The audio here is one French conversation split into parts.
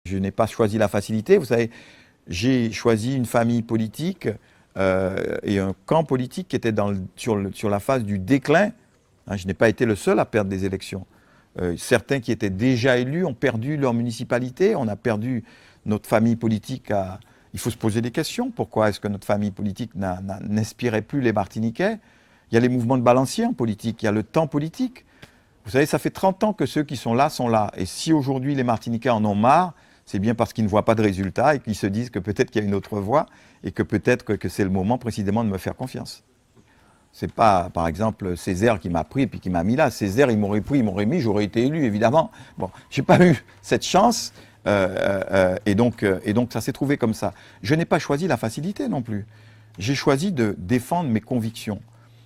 Je n'ai pas choisi la facilité. Vous savez, j'ai choisi une famille politique et un camp politique qui était sur la phase du déclin. Hein, je n'ai pas été le seul à perdre des élections. Certains qui étaient déjà élus ont perdu leur municipalité. On a perdu notre famille politique. Il faut se poser des questions. Pourquoi est-ce que notre famille politique n'inspirait plus les Martiniquais? Il y a les mouvements de balancier en politique. Il y a le temps politique. Vous savez, ça fait 30 ans que ceux qui sont là sont là. Et si aujourd'hui les Martiniquais en ont marre, c'est bien parce qu'ils ne voient pas de résultats et qu'ils se disent que peut-être qu'il y a une autre voie et que peut-être que c'est le moment précisément de me faire confiance. C'est pas, par exemple, Césaire qui m'a pris et puis qui m'a mis là. Césaire, il m'aurait pris, il m'aurait mis, j'aurais été élu, évidemment. Bon, j'ai pas eu cette chance et donc ça s'est trouvé comme ça. Je n'ai pas choisi la facilité non plus. J'ai choisi de défendre mes convictions.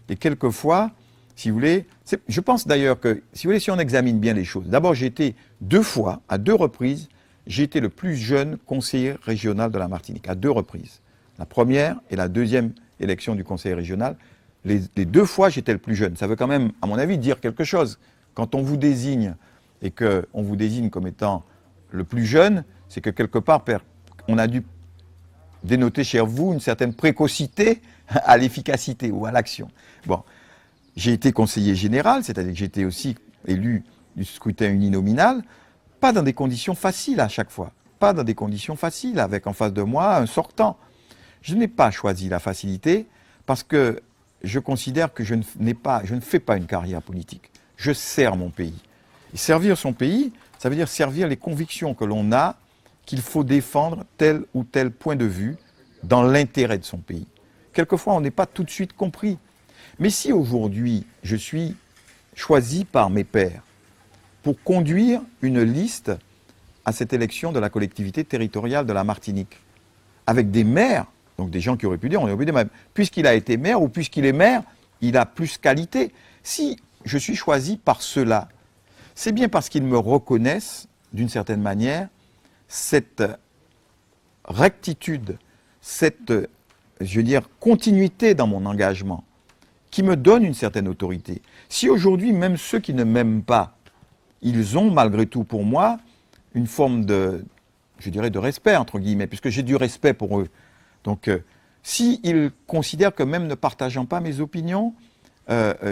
Et quelquefois, si vous voulez, je pense d'ailleurs que, si vous voulez, si on examine bien les choses, d'abord j'ai été 2 fois, à 2 reprises, j'ai été le plus jeune conseiller régional de la Martinique, à 2 reprises. La première et la deuxième élection du conseil régional, les 2 fois j'étais le plus jeune. Ça veut quand même, à mon avis, dire quelque chose. Quand on vous désigne et qu'on vous désigne comme étant le plus jeune, c'est que quelque part, on a dû dénoter chez vous une certaine précocité à l'efficacité ou à l'action. Bon, j'ai été conseiller général, c'est-à-dire que j'ai été aussi élu du scrutin uninominal, pas dans des conditions faciles à chaque fois, pas dans des conditions faciles, avec en face de moi un sortant. Je n'ai pas choisi la facilité parce que je considère que je ne fais pas une carrière politique. Je sers mon pays. Et servir son pays, ça veut dire servir les convictions que l'on a, qu'il faut défendre tel ou tel point de vue dans l'intérêt de son pays. Quelquefois, on n'est pas tout de suite compris. Mais si aujourd'hui, je suis choisi par mes pairs pour conduire une liste à cette élection de la collectivité territoriale de la Martinique, avec des maires, donc des gens qui auraient pu dire, on aurait pu dire même, puisqu'il a été maire ou puisqu'il est maire, il a plus qualité. Si je suis choisi par ceux-là, c'est bien parce qu'ils me reconnaissent, d'une certaine manière, cette rectitude, cette, je veux dire, continuité dans mon engagement, qui me donne une certaine autorité. Si aujourd'hui, même ceux qui ne m'aiment pas, ils ont malgré tout pour moi une forme de, je dirais, de respect, entre guillemets, puisque j'ai du respect pour eux. Donc, s'ils considèrent que même ne partageant pas mes opinions,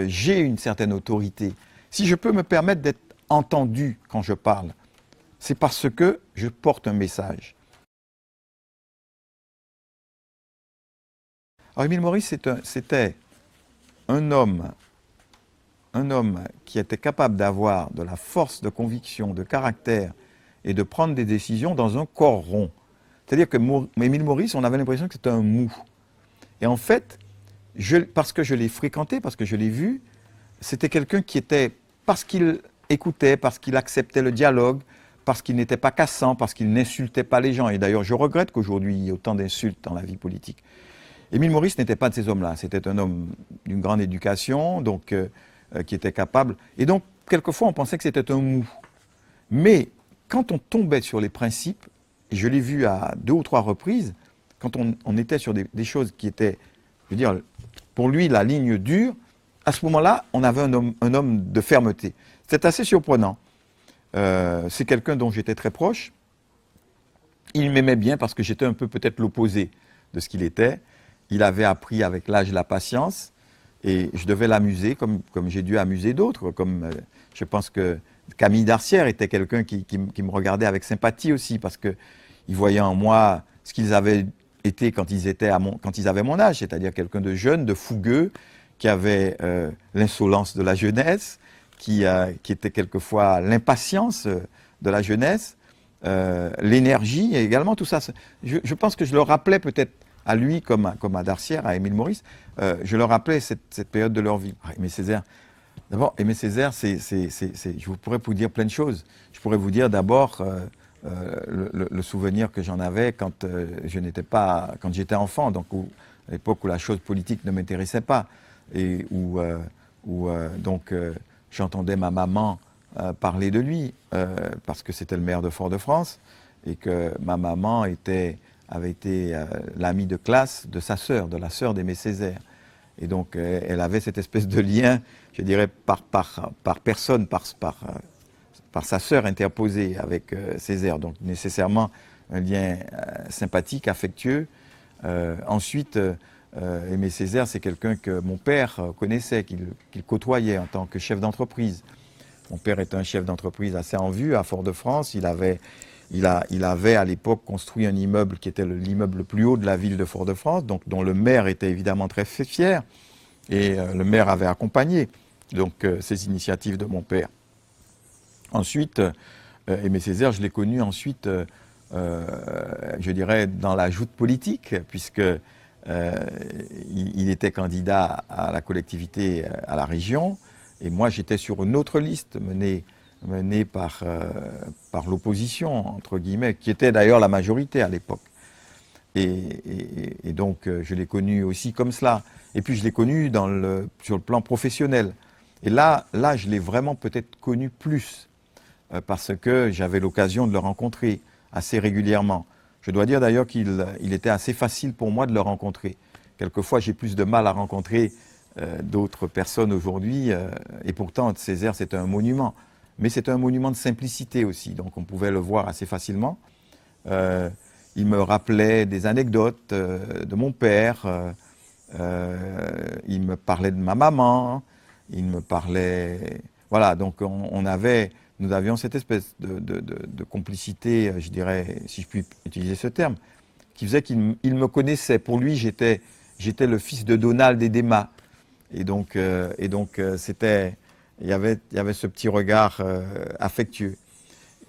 j'ai une certaine autorité. Si je peux me permettre d'être entendu quand je parle, c'est parce que je porte un message. Alors, Émile Maurice, c'était un homme qui était capable d'avoir de la force de conviction, de caractère et de prendre des décisions dans un corps rond. C'est-à-dire que Émile Maurice, on avait l'impression que c'était un mou. Et en fait, parce que je l'ai fréquenté, parce que je l'ai vu, c'était quelqu'un qui était, parce qu'il écoutait, parce qu'il acceptait le dialogue, parce qu'il n'était pas cassant, parce qu'il n'insultait pas les gens. Et d'ailleurs, je regrette qu'aujourd'hui, il y ait autant d'insultes dans la vie politique. Émile Maurice n'était pas de ces hommes-là. C'était un homme d'une grande éducation, donc qui était capable. Et donc, quelquefois, on pensait que c'était un mou. Mais quand on tombait sur les principes, et je l'ai vu à 2 ou 3 reprises, quand on était sur des choses qui étaient, je veux dire, pour lui, la ligne dure, à ce moment-là, on avait un homme de fermeté. C'est assez surprenant. C'est quelqu'un dont j'étais très proche. Il m'aimait bien parce que j'étais un peu peut-être l'opposé de ce qu'il était. Il avait appris avec l'âge la patience et je devais l'amuser comme j'ai dû amuser d'autres. Comme je pense que Camille Darcière était quelqu'un qui me regardait avec sympathie aussi parce qu'il voyait en moi ce qu'ils avaient été quand ils avaient mon âge, c'est-à-dire quelqu'un de jeune, de fougueux, qui avait l'insolence de la jeunesse, qui était quelquefois l'impatience de la jeunesse, l'énergie et également tout ça. Je pense que je le rappelais peut-être à lui comme à Darcière, à Émile Maurice, je leur rappelais cette période de leur vie. Aimé Césaire, d'abord, Aimé Césaire, je pourrais vous dire plein de choses. Je pourrais vous dire d'abord le souvenir que j'en avais quand j'étais enfant, donc à l'époque où la chose politique ne m'intéressait pas, et où j'entendais ma maman parler de lui, parce que c'était le maire de Fort-de-France, et que ma maman avait été l'amie de classe de sa sœur, de la sœur d'Aimé Césaire. Et donc, elle avait cette espèce de lien, je dirais, par personne, par sa sœur interposée avec Césaire, donc nécessairement un lien sympathique, affectueux. Ensuite, Aimé Césaire, c'est quelqu'un que mon père connaissait, qu'il côtoyait en tant que chef d'entreprise. Mon père est un chef d'entreprise assez en vue à Fort-de-France. Il avait à l'époque construit un immeuble qui était l'immeuble le plus haut de la ville de Fort-de-France, donc dont le maire était évidemment très fier. Et le maire avait accompagné donc ces initiatives de mon père. Ensuite, Aimé Césaire, je l'ai connu ensuite, je dirais, dans la joute politique, puisque il était candidat à la collectivité, à la région, et moi j'étais sur une autre liste menée par l'opposition, entre guillemets, qui était d'ailleurs la majorité à l'époque. Et donc je l'ai connu aussi comme cela. Et puis je l'ai connu sur le plan professionnel. Et là je l'ai vraiment peut-être connu plus, parce que j'avais l'occasion de le rencontrer assez régulièrement. Je dois dire d'ailleurs qu'il était assez facile pour moi de le rencontrer. Quelquefois, j'ai plus de mal à rencontrer d'autres personnes aujourd'hui, et pourtant Césaire, c'est un monument. Mais c'est un monument de simplicité aussi, donc on pouvait le voir assez facilement. Il me rappelait des anecdotes de mon père, il me parlait de ma maman, il me parlait... Voilà, donc nous avions cette espèce de complicité, je dirais, si je puis utiliser ce terme, qui faisait qu'il me connaissait. Pour lui, j'étais le fils de Donald et d'Emma. Et donc il y avait ce petit regard affectueux.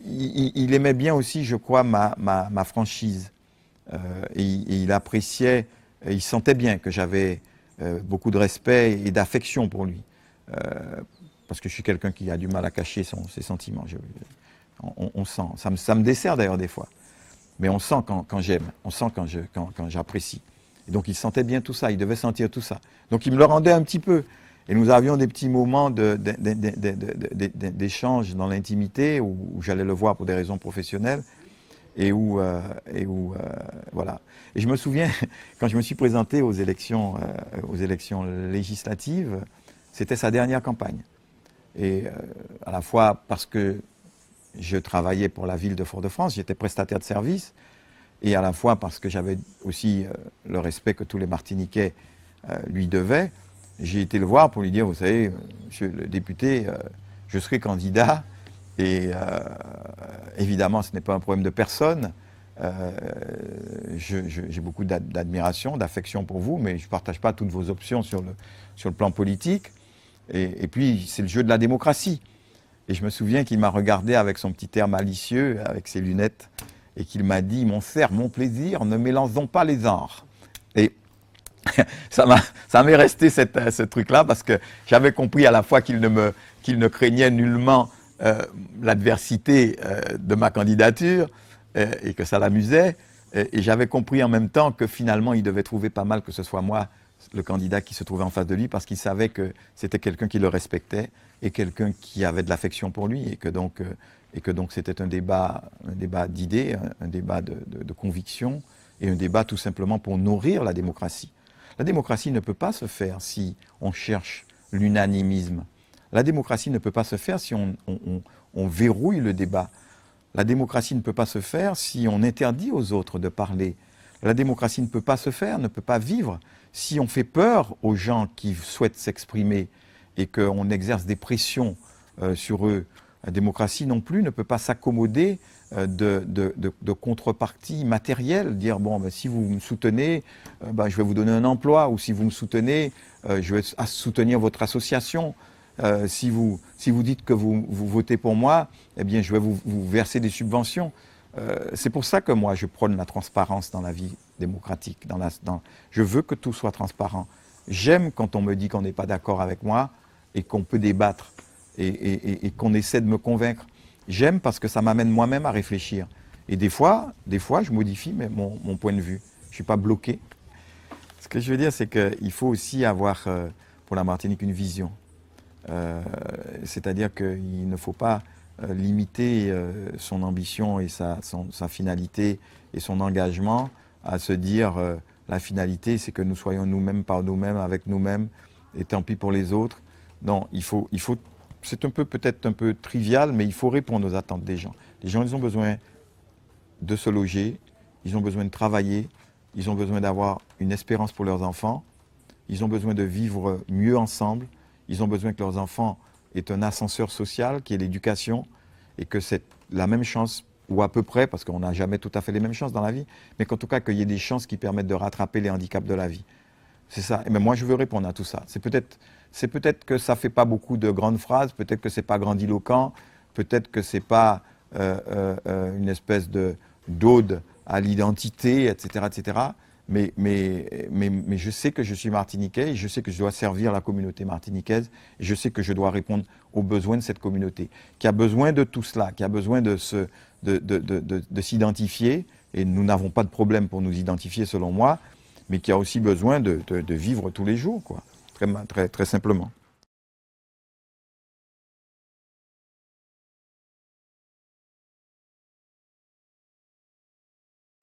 Il aimait bien aussi, je crois, ma franchise. Et il appréciait, il sentait bien que j'avais beaucoup de respect et d'affection pour lui. Parce que je suis quelqu'un qui a du mal à cacher ses sentiments. On sent. Ça me dessert d'ailleurs des fois. Mais on sent quand j'aime, on sent quand j'apprécie. Et donc il sentait bien tout ça, il devait sentir tout ça. Donc il me le rendait un petit peu. Et nous avions des petits moments d'échange dans l'intimité où j'allais le voir pour des raisons professionnelles et où voilà. Et je me souviens, quand je me suis présenté aux élections législatives, c'était sa dernière campagne. Et à la fois parce que je travaillais pour la ville de Fort-de-France, j'étais prestataire de service, et à la fois parce que j'avais aussi le respect que tous les Martiniquais lui devaient. J'ai été le voir pour lui dire, vous savez, monsieur le député, je serai candidat, et évidemment ce n'est pas un problème de personne. J'ai beaucoup d'admiration, d'affection pour vous, mais je ne partage pas toutes vos options sur le plan politique. Et puis, c'est le jeu de la démocratie. Et je me souviens qu'il m'a regardé avec son petit air malicieux, avec ses lunettes, et qu'il m'a dit « Mon frère, mon plaisir, ne mélangeons pas les genres ». Et ça m'est resté ce truc-là, parce que j'avais compris à la fois qu'il ne craignait nullement l'adversité de ma candidature, et que ça l'amusait. Et j'avais compris en même temps que finalement, il devait trouver pas mal que ce soit moi, le candidat qui se trouvait en face de lui, parce qu'il savait que c'était quelqu'un qui le respectait et quelqu'un qui avait de l'affection pour lui, et que donc c'était un débat d'idées, un débat de convictions, et un débat tout simplement pour nourrir la démocratie. La démocratie ne peut pas se faire si on cherche l'unanimisme. La démocratie ne peut pas se faire si on verrouille le débat. La démocratie ne peut pas se faire si on interdit aux autres de parler. La démocratie ne peut pas se faire, ne peut pas vivre si on fait peur aux gens qui souhaitent s'exprimer et qu'on exerce des pressions sur eux. La démocratie non plus ne peut pas s'accommoder de contreparties matérielles, dire bon, ben, si vous me soutenez, je vais vous donner un emploi, ou si vous me soutenez, je vais soutenir votre association. Si vous dites que vous votez pour moi, eh bien je vais vous verser des subventions. C'est pour ça que moi je prône la transparence dans la vie démocratique. Je veux que tout soit transparent. J'aime quand on me dit qu'on n'est pas d'accord avec moi et qu'on peut débattre et qu'on essaie de me convaincre. J'aime parce que ça m'amène moi-même à réfléchir. Et des fois je modifie mon point de vue. Je ne suis pas bloqué. Ce que je veux dire, c'est qu'il faut aussi avoir pour la Martinique une vision. C'est-à-dire qu'il ne faut pas limiter son ambition et sa finalité et son engagement à se dire la finalité c'est que nous soyons nous-mêmes par nous-mêmes, avec nous-mêmes, et tant pis pour les autres. Non, il faut c'est peut-être un peu trivial, mais il faut répondre aux attentes des gens. Les gens, ils ont besoin de se loger, ils ont besoin de travailler, ils ont besoin d'avoir une espérance pour leurs enfants, ils ont besoin de vivre mieux ensemble, ils ont besoin que leurs enfants aient un ascenseur social qui est l'éducation et que c'est la même chance, ou à peu près, parce qu'on n'a jamais tout à fait les mêmes chances dans la vie, mais qu'en tout cas qu'il y ait des chances qui permettent de rattraper les handicaps de la vie. C'est ça. Et bien moi, je veux répondre à tout ça. C'est peut-être que ça ne fait pas beaucoup de grandes phrases, peut-être que ce n'est pas grandiloquent, peut-être que ce n'est pas une espèce d'ode à l'identité, etc., etc. Mais je sais que je suis martiniquais et je sais que je dois servir la communauté martiniquaise et je sais que je dois répondre aux besoins de cette communauté, qui a besoin de tout cela, qui a besoin de s'identifier, et nous n'avons pas de problème pour nous identifier selon moi, mais qui a aussi besoin de vivre tous les jours, quoi, très simplement.